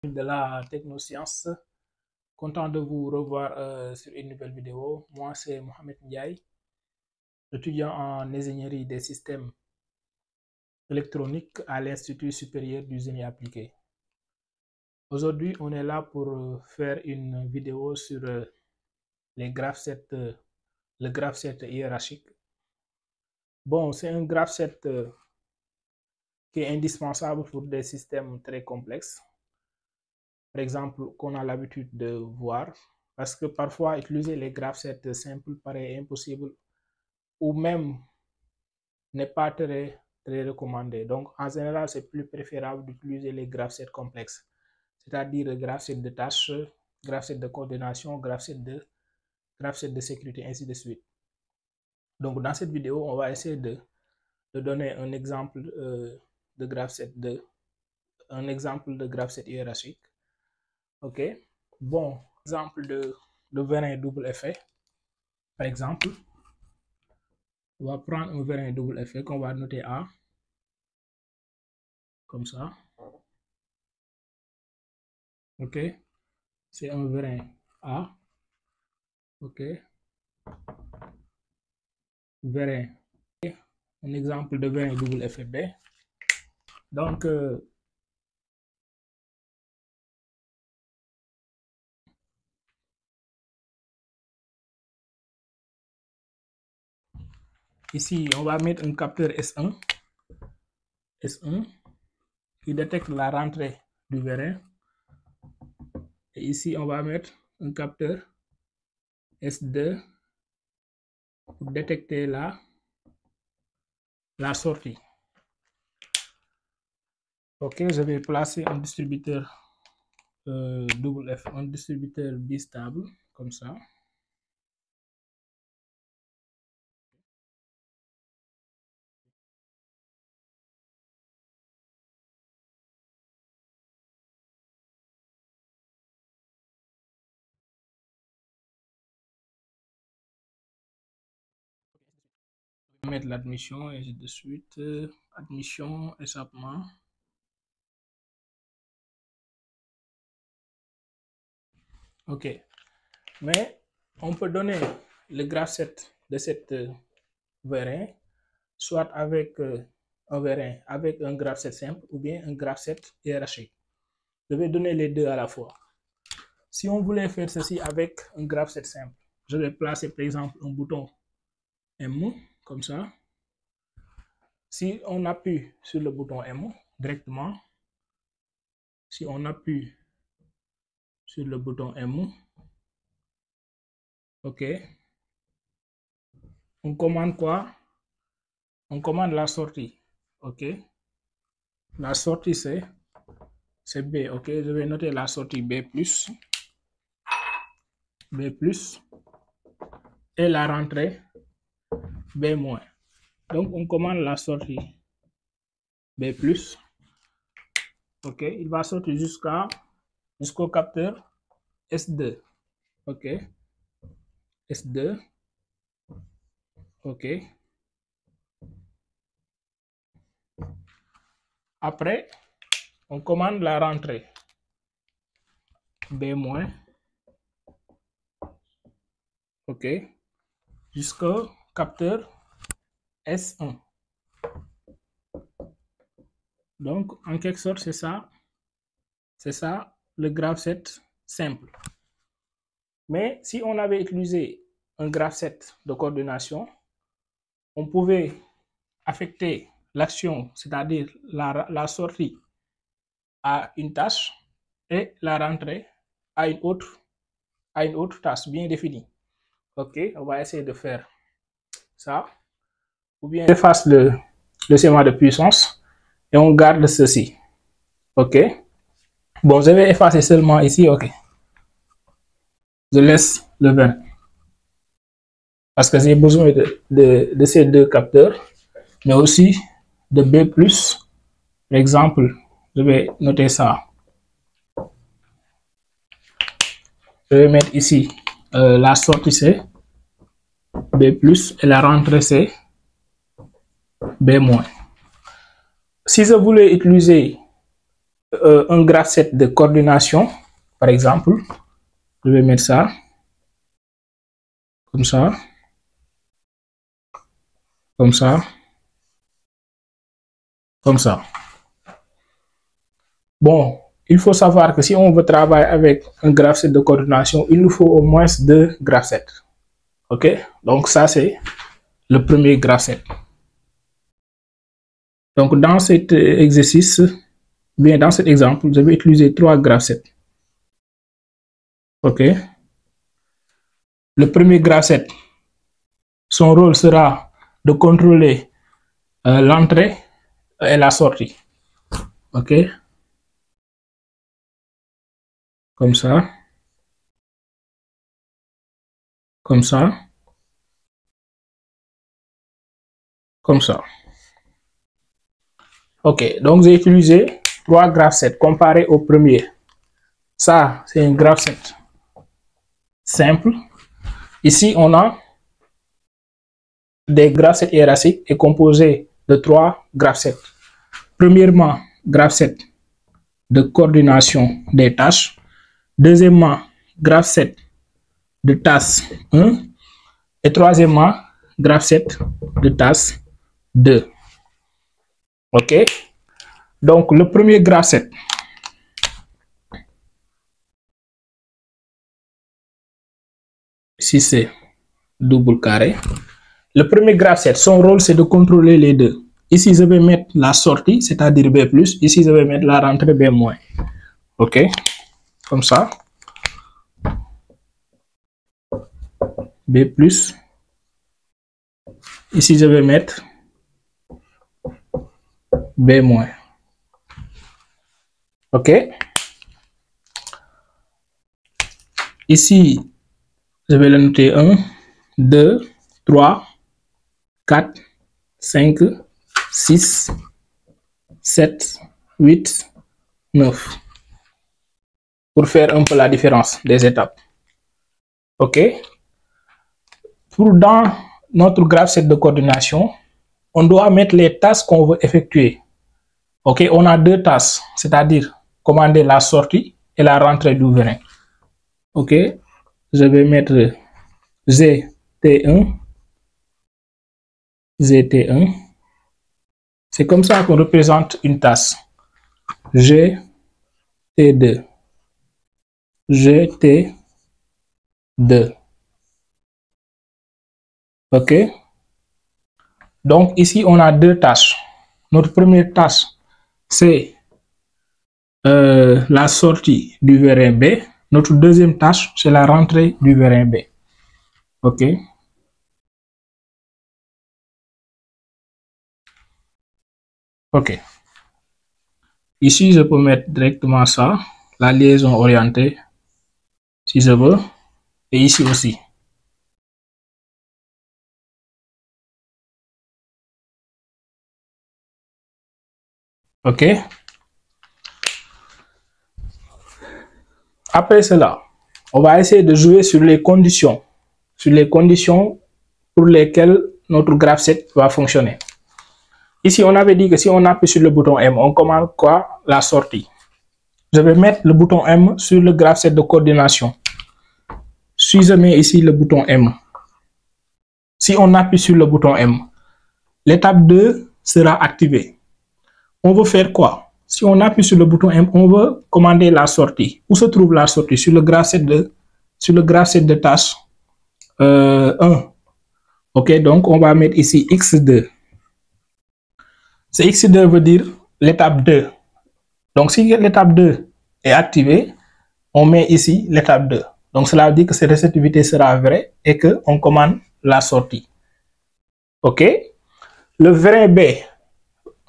De la technoscience, content de vous revoir sur une nouvelle vidéo. Moi, c'est Mohamed Ndiaye, étudiant en ingénierie des systèmes électroniques à l'Institut supérieur du génie appliqué. Aujourd'hui, on est là pour faire une vidéo sur les graph-sets, le graph-set hiérarchique. Bon, c'est un graph-set qui est indispensable pour des systèmes très complexes. Par exemple, qu'on a l'habitude de voir, parce que parfois utiliser les graph-sets simples paraît impossible ou même n'est pas très recommandé. Donc, en général, c'est plus préférable d'utiliser les graph-sets complexes, c'est-à-dire graph-set de tâches, graph-set de coordination, graph-set de sécurité, ainsi de suite. Donc, dans cette vidéo, on va essayer de donner un exemple de graph-set hiérarchique. Ok, bon, exemple de vérin double effet. Par exemple, on va prendre un vérin double effet qu'on va noter A, comme ça. Ok, c'est un vérin A. Ok, vérin, un exemple de vérin double effet B. Donc, ici, on va mettre un capteur S1 qui détecte la rentrée du vérin. Et ici, on va mettre un capteur S2 pour détecter la sortie. Ok, je vais placer un distributeur double F, un distributeur bistable, comme ça. Mettre l'admission et ainsi de suite. Admission, échappement. Ok, mais on peut donner le graph-set de cette vérin soit avec un vérin avec un graph-set simple ou bien un graph-set hiérarchique. Je vais donner les deux à la fois. Si on voulait faire ceci avec un graph-set simple, je vais placer par exemple un bouton M comme ça. Si on appuie sur le bouton M directement, si on appuie sur le bouton M, ok, on commande quoi? On commande la sortie, ok. La sortie c'est B, ok. Je vais noter la sortie B+, et la rentrée B-. Donc on commande la sortie B+, ok. Il va sortir jusqu'au capteur S2, ok. S2, ok. Après, on commande la rentrée B-, ok, jusqu'au capteur S1. Donc, en quelque sorte, c'est ça le graph-set simple. Mais si on avait utilisé un graph-set de coordination, on pouvait affecter l'action, c'est-à-dire la sortie à une tâche et la rentrée à une autre tâche bien définie. Ok, on va essayer de faire ça. Ou bien on efface le schéma de puissance et on garde ceci. Ok. Bon, je vais effacer seulement ici. Ok. Je laisse le 20. Parce que j'ai besoin de ces deux capteurs, mais aussi de B+. Par exemple, je vais noter ça. Je vais mettre ici la sortie c'est B+, et la rentrée c'est B-. Si je voulais utiliser un graph set de coordination, par exemple, je vais mettre ça, comme ça, comme ça, comme ça. Bon, il faut savoir que si on veut travailler avec un graph set de coordination, il nous faut au moins 2 graph sets. Ok, donc ça c'est le premier graph set. Donc dans cet exercice, bien dans cet exemple, je vais utiliser 3 graph sets. Ok, le premier graph set, son rôle sera de contrôler l'entrée et la sortie. Ok, comme ça, comme ça, comme ça. Ok, donc j'ai utilisé 3 graph sets comparé au premier. Ça, c'est un graph set simple. Ici, on a des graph sets hiérarchiques et composé de 3 graph sets. Premièrement, graph set de coordination des tâches. Deuxièmement, graph set de tâches 1. Et troisièmement, graph set de tâches 2. Ok, donc le premier graph set, si c'est double carré, le premier graph set, son rôle c'est de contrôler les deux. Ici je vais mettre la sortie, c'est-à-dire B+, ici je vais mettre la rentrée B-. Ok, comme ça, B+, ici je vais mettre B-. Ok, ici je vais le noter 1, 2, 3, 4, 5, 6, 7, 8, 9. Pour faire un peu la différence des étapes. Ok. Pour dans notre graph set de coordination, on doit mettre les tâches qu'on veut effectuer. Ok, on a 2 tâches, c'est-à-dire commander la sortie et la rentrée du vérin. Ok, je vais mettre GT1, GT1. C'est comme ça qu'on représente une tâche. GT2, GT2. Ok, donc ici on a 2 tâches. Notre première tâche, c'est la sortie du vérin B. Notre deuxième tâche, c'est la rentrée du vérin B. Ok. Ok. Ici, je peux mettre directement ça, la liaison orientée, si je veux, et ici aussi. Ok. Après cela, on va essayer de jouer sur les conditions pour lesquelles notre graph set va fonctionner. Ici, on avait dit que si on appuie sur le bouton M, on commande quoi? La sortie. Je vais mettre le bouton M sur le graph set de coordination. Si je mets ici le bouton M, si on appuie sur le bouton M, l'étape 2 sera activée. On veut faire quoi? Si on appuie sur le bouton M, on veut commander la sortie. Où se trouve la sortie? Sur le graph set de tâches 1. Ok, donc on va mettre ici X2. Ce X2 veut dire l'étape 2. Donc si l'étape 2 est activée, on met ici l'étape 2. Donc cela veut dire que cette réceptivité sera vraie et qu'on commande la sortie. Ok, le vérin B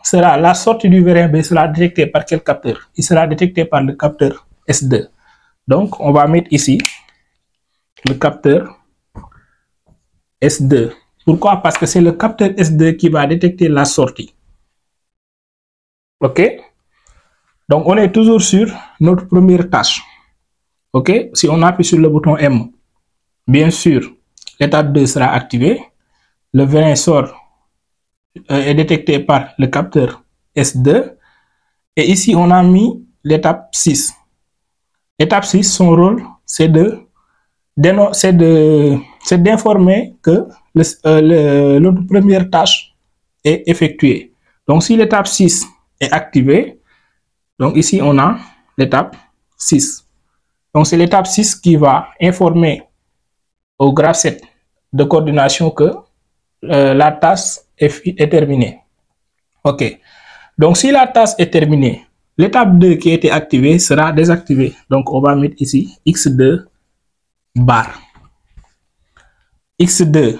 sera, la sortie du vérin B sera détectée par quel capteur? Il sera détecté par le capteur S2. Donc on va mettre ici le capteur S2. Pourquoi? Parce que c'est le capteur S2 qui va détecter la sortie. Ok, donc on est toujours sur notre première tâche. Ok, si on appuie sur le bouton M, bien sûr, l'étape 2 sera activée. Le vérin sort est détecté par le capteur S2. Et ici, on a mis l'étape 6. L'étape 6, son rôle, c'est d'informer que notre première tâche est effectuée. Donc, si l'étape 6 est activée, donc ici, on a l'étape 6. Donc, c'est l'étape 6 qui va informer au graphe 7 de coordination que la tâche est terminée. OK. Donc, si la tâche est terminée, l'étape 2 qui a été activée sera désactivée. Donc, on va mettre ici X2 bar. X2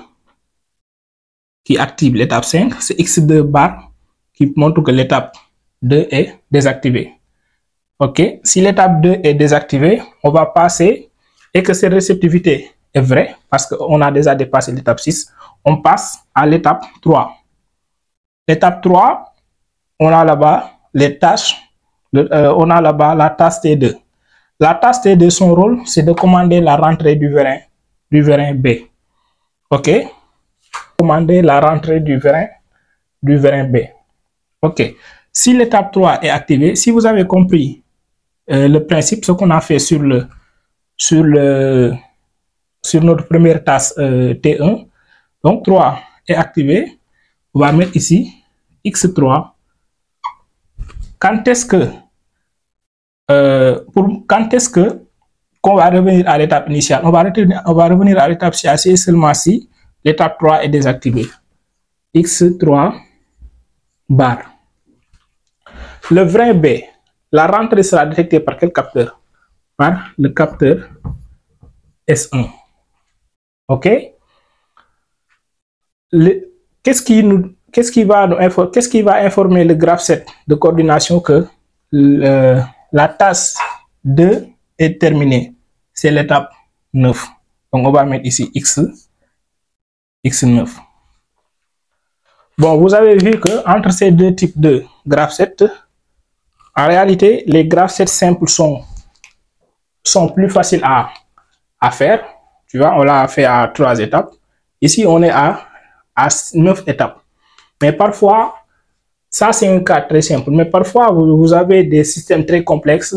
qui active l'étape 5, c'est X2 bar qui montre que l'étape 2 est désactivée. OK. Si l'étape 2 est désactivée, on va passer, et que cette réceptivité est vraie, parce qu'on a déjà dépassé l'étape 6, on passe à l'étape 3. L'étape 3, on a là-bas les tâches, on a là-bas la tâche T2. La tâche T2, son rôle, c'est de commander la rentrée du vérin B. OK. Commander la rentrée du vérin B. OK. Si l'étape 3 est activée, si vous avez compris le principe, ce qu'on a fait sur notre première tâche T1, donc 3 est activé, on va mettre ici X3. Quand est-ce que qu'on va revenir à l'étape initiale? On va revenir à l'étape initiale seulement si l'étape 3 est désactivée. X3 bar. Le vérin B, la rentrée sera détectée par quel capteur? Par le capteur S1. OK? Qu'est-ce qui va informer le graphe 7 de coordination que la tâche 2 est terminée? C'est l'étape 9. Donc, on va mettre ici X9. Bon, vous avez vu que entre ces deux types de graphe 7, en réalité, les graphes 7 simples sont plus faciles à faire. Tu vois, on l'a fait à 3 étapes. Ici, on est à 9 étapes. Mais parfois, ça c'est un cas très simple. Mais parfois, vous avez des systèmes très complexes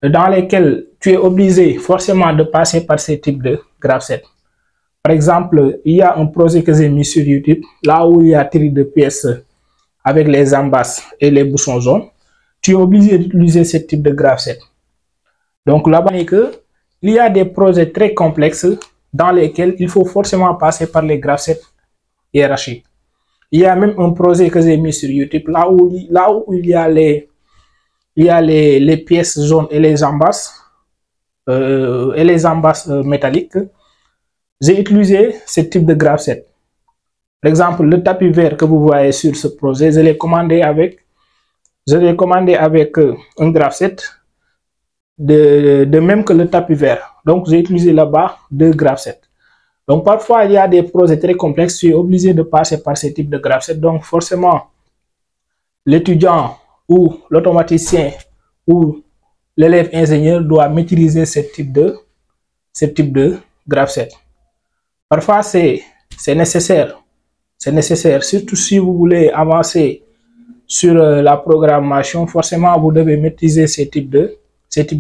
dans lesquels tu es obligé forcément de passer par ces types de graphe 7. Par exemple, il y a un projet que j'ai mis sur YouTube, là où il y a tri de pièces avec les embasses et les bouchons jaunes. Tu es obligé d'utiliser ce type de graphe 7. Donc là-bas, il y a des projets très complexes dans lesquels il faut forcément passer par les graphes 7 hiérarchiques. Il y a même un projet que j'ai mis sur YouTube, là où il y a les pièces jaunes et les embasses métalliques. J'ai utilisé ce type de graphe 7. Par exemple, le tapis vert que vous voyez sur ce projet, je l'ai commandé avec un graphe 7 de même que le tapis vert. Donc, j'ai utilisé là-bas 2 graphe 7. Donc, parfois, il y a des projets très complexes, tu es obligé de passer par ce type de graphe 7. Donc, forcément, l'étudiant ou l'automaticien ou l'élève ingénieur doit maîtriser ce type de graphe 7. Parfois, c'est nécessaire. C'est nécessaire, surtout si vous voulez avancer sur la programmation. Forcément, vous devez maîtriser ces types de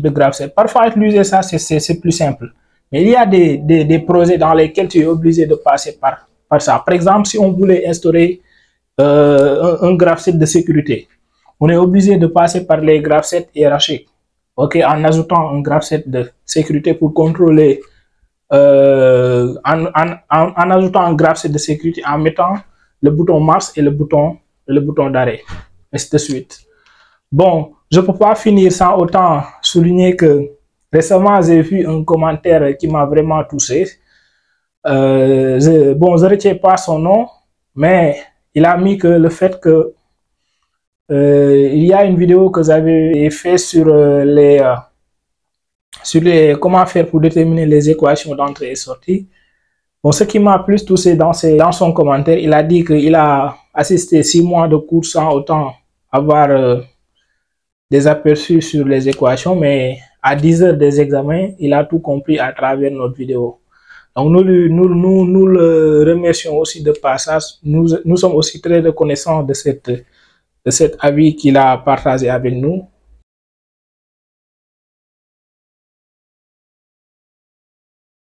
graphe 7. Parfois, utiliser ça, c'est plus simple. Mais il y a des projets dans lesquels tu es obligé de passer par ça. Par exemple, si on voulait instaurer un graphe 7 de sécurité, on est obligé de passer par les graphes 7 hiérarchiques. OK, en ajoutant un graphe 7 de sécurité pour contrôler, en ajoutant un graphe 7 de sécurité, en mettant le bouton Mars et le bouton d'arrêt, et ainsi de suite. Bon, je ne peux pas finir sans autant souligner que récemment, j'ai vu un commentaire qui m'a vraiment touché. Je ne retiens pas son nom, mais il a mis que le fait que il y a une vidéo que j'avais fait sur comment faire pour déterminer les équations d'entrée et sortie. Bon, ce qui m'a plus touché dans son commentaire, il a dit qu'il a assisté 6 mois de cours sans autant avoir des aperçus sur les équations, mais à 10 heures des examens, il a tout compris à travers notre vidéo. Donc nous le remercions aussi de passage. Nous sommes aussi très reconnaissants de cet avis qu'il a partagé avec nous.